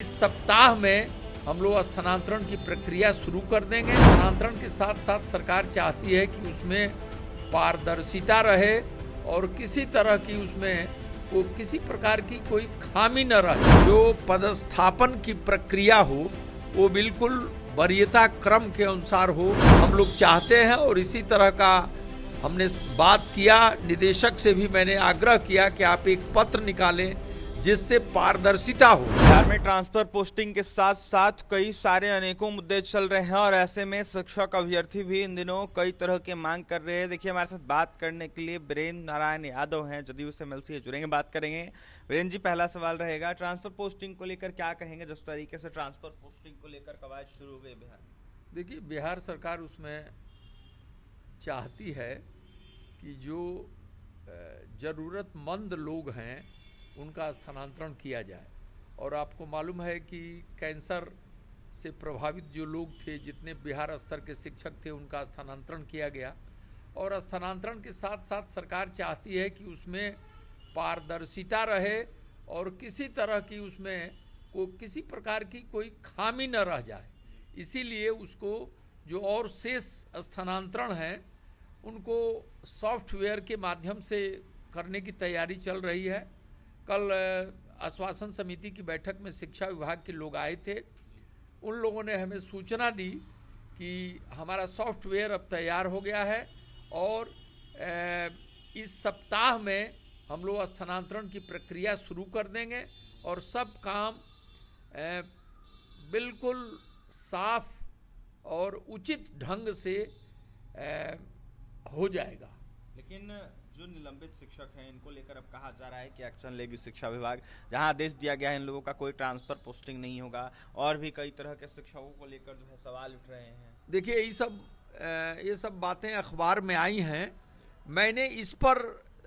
इस सप्ताह में हम लोग स्थानांतरण की प्रक्रिया शुरू कर देंगे। स्थानांतरण के साथ साथ सरकार चाहती है कि उसमें पारदर्शिता रहे और किसी तरह की उसमें किसी प्रकार की कोई खामी न रहे। जो पदस्थापन की प्रक्रिया हो वो बिल्कुल वरीयता क्रम के अनुसार हो, हम लोग चाहते हैं। और इसी तरह का हमने बात किया, निदेशक से भी मैंने आग्रह किया कि आप एक पत्र निकालें जिससे पारदर्शिता हो। बिहार में ट्रांसफर पोस्टिंग के साथ साथ कई सारे अनेकों मुद्दे चल रहे हैं और ऐसे में शिक्षक अभ्यर्थी भी इन दिनों कई तरह के मांग कर रहे हैं। देखिए, हमारे साथ बात करने के लिए वीरेंद्र नारायण यादव हैं, जदयू से एमएलसी से जुड़ेंगे, बात करेंगे। वीरेंद्र जी, पहला सवाल रहेगा, ट्रांसफर पोस्टिंग को लेकर क्या कहेंगे? जिस तरीके से ट्रांसफर पोस्टिंग को लेकर कवायद शुरू हुए बिहार में, देखिए, बिहार सरकार उसमें चाहती है कि जो ज़रूरतमंद लोग हैं उनका स्थानांतरण किया जाए। और आपको मालूम है कि कैंसर से प्रभावित जो लोग थे, जितने बिहार स्तर के शिक्षक थे, उनका स्थानांतरण किया गया। और स्थानांतरण के साथ साथ सरकार चाहती है कि उसमें पारदर्शिता रहे और किसी तरह की उसमें किसी प्रकार की कोई खामी न रह जाए। इसीलिए उसको जो और शेष स्थानांतरण हैं उनको सॉफ्टवेयर के माध्यम से करने की तैयारी चल रही है। कल आश्वासन समिति की बैठक में शिक्षा विभाग के लोग आए थे। उन लोगों ने हमें सूचना दी कि हमारा सॉफ्टवेयर अब तैयार हो गया है और इस सप्ताह में हम लोग स्थानांतरण की प्रक्रिया शुरू कर देंगे और सब काम बिल्कुल साफ और उचित ढंग से हो जाएगा। लेकिन जो निलंबित शिक्षक हैं इनको लेकर अब कहा जा रहा है कि एक्शन लेगी शिक्षा विभाग। जहां आदेश दिया गया है इन लोगों का कोई ट्रांसफर पोस्टिंग नहीं होगा और भी कई तरह के शिक्षकों को लेकर जो है सवाल उठ रहे हैं। देखिए, ये सब बातें अखबार में आई हैं। मैंने इस पर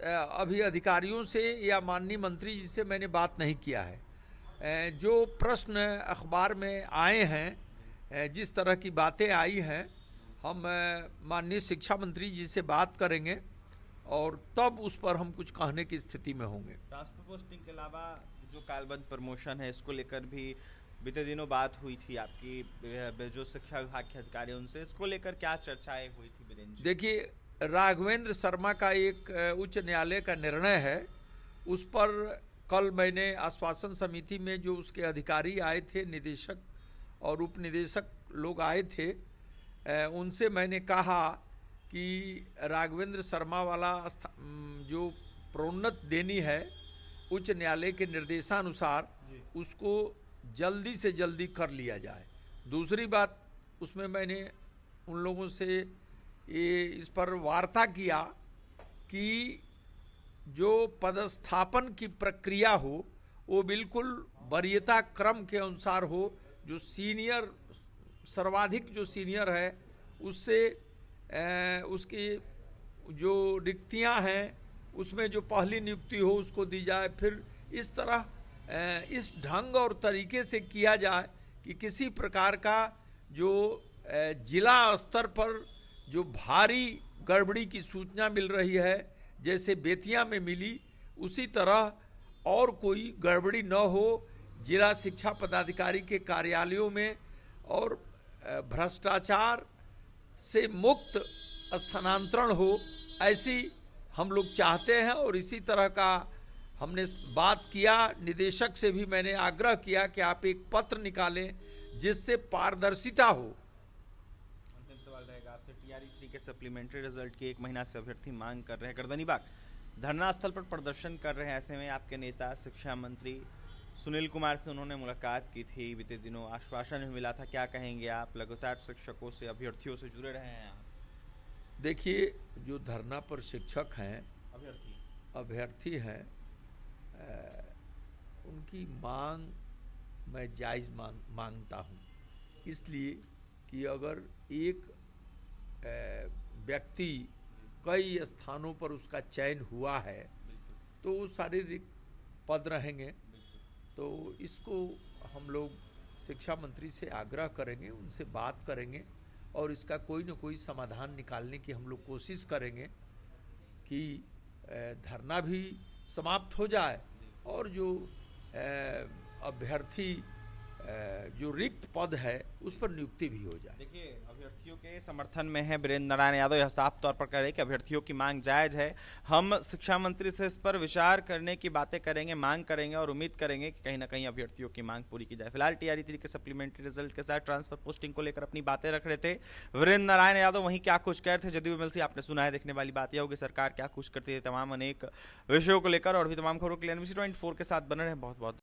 अभी अधिकारियों से या माननीय मंत्री जी से मैंने बात नहीं किया है। जो प्रश्न अखबार में आए हैं, जिस तरह की बातें आई हैं, हम माननीय शिक्षा मंत्री जी से बात करेंगे और तब उस पर हम कुछ कहने की स्थिति में होंगे। ट्रांसफर पोस्टिंग के अलावा जो कालबंद प्रमोशन है, इसको लेकर भी बीते दिनों बात हुई थी आपकी जो शिक्षा विभाग के अधिकारी, उनसे इसको लेकर क्या चर्चाएं हुई थी वीरेंद्र? देखिए, राघवेंद्र शर्मा का एक उच्च न्यायालय का निर्णय है, उस पर कल मैंने आश्वासन समिति में जो उसके अधिकारी आए थे, निदेशक और उप निदेशक लोग आए थे, उनसे मैंने कहा कि राघवेंद्र शर्मा वाला जो प्रोन्नत देनी है उच्च न्यायालय के निर्देशानुसार उसको जल्दी से जल्दी कर लिया जाए। दूसरी बात, उसमें मैंने उन लोगों से इस पर वार्ता किया कि जो पदस्थापन की प्रक्रिया हो वो बिल्कुल वरीयता क्रम के अनुसार हो। जो सीनियर, सर्वाधिक जो सीनियर है उससे उसकी जो रिक्तियां हैं उसमें जो पहली नियुक्ति हो उसको दी जाए। फिर इस तरह इस ढंग और तरीके से किया जाए कि किसी प्रकार का जो जिला स्तर पर जो भारी गड़बड़ी की सूचना मिल रही है, जैसे बेतिया में मिली, उसी तरह और कोई गड़बड़ी न हो जिला शिक्षा पदाधिकारी के कार्यालयों में, और भ्रष्टाचार से मुक्त स्थानांतरण हो, ऐसी हम लोग चाहते हैं। और इसी तरह का हमने बात किया, निदेशक से भी मैंने आग्रह किया कि आप एक पत्र निकालें जिससे पारदर्शिता हो। अंतिम सवाल रहेगा आपसे, टीआरई 3 के सप्लीमेंट्री रिजल्ट की 1 महीना से अभ्यर्थी मांग कर रहे हैं। गर्दनीबाग धरना स्थल पर प्रदर्शन कर रहे हैं। ऐसे में आपके नेता शिक्षा मंत्री सुनील कुमार से उन्होंने मुलाकात की थी, बीते दिनों आश्वासन भी मिला था, क्या कहेंगे आप? लगातार शिक्षकों से, अभ्यर्थियों से जुड़े रहे हैं आप। देखिए, जो धरना पर शिक्षक हैं, अभ्यर्थी हैं, उनकी मांग मैं जायज़ मांगता हूँ, इसलिए कि अगर एक व्यक्ति कई स्थानों पर उसका चयन हुआ है तो वो शारीरिक पद रहेंगे। तो इसको हम लोग शिक्षा मंत्री से आग्रह करेंगे, उनसे बात करेंगे और इसका कोई न कोई समाधान निकालने की हम लोग कोशिश करेंगे कि धरना भी समाप्त हो जाए और जो अभ्यर्थी जो रिक्त पद है उस पर नियुक्ति भी हो जाए। देखिए, अभ्यर्थियों के समर्थन में है वीरेंद्र नारायण यादव, यह साफ तौर पर कह रहे हैं कि अभ्यर्थियों की मांग जायज है। हम शिक्षा मंत्री से इस पर विचार करने की बातें करेंगे, मांग करेंगे और उम्मीद करेंगे कि कहीं ना कहीं अभ्यर्थियों की मांग पूरी की जाए। फिलहाल टीआरई 3 के सप्लीमेंट्री रिजल्ट के साथ ट्रांसफर पोस्टिंग को लेकर अपनी बातें रख रहे थे वीरेंद्र नारायण यादव। वहीं क्या कुछ कह रहे थे जदयू एमएलसी, आपने सुना है। देखने वाली बात यह होगी सरकार क्या कुछ करती है तमाम अनेक विषयों को लेकर। और भी तमाम खबरों के लिए NBC 24 के साथ बने रहे। बहुत बहुत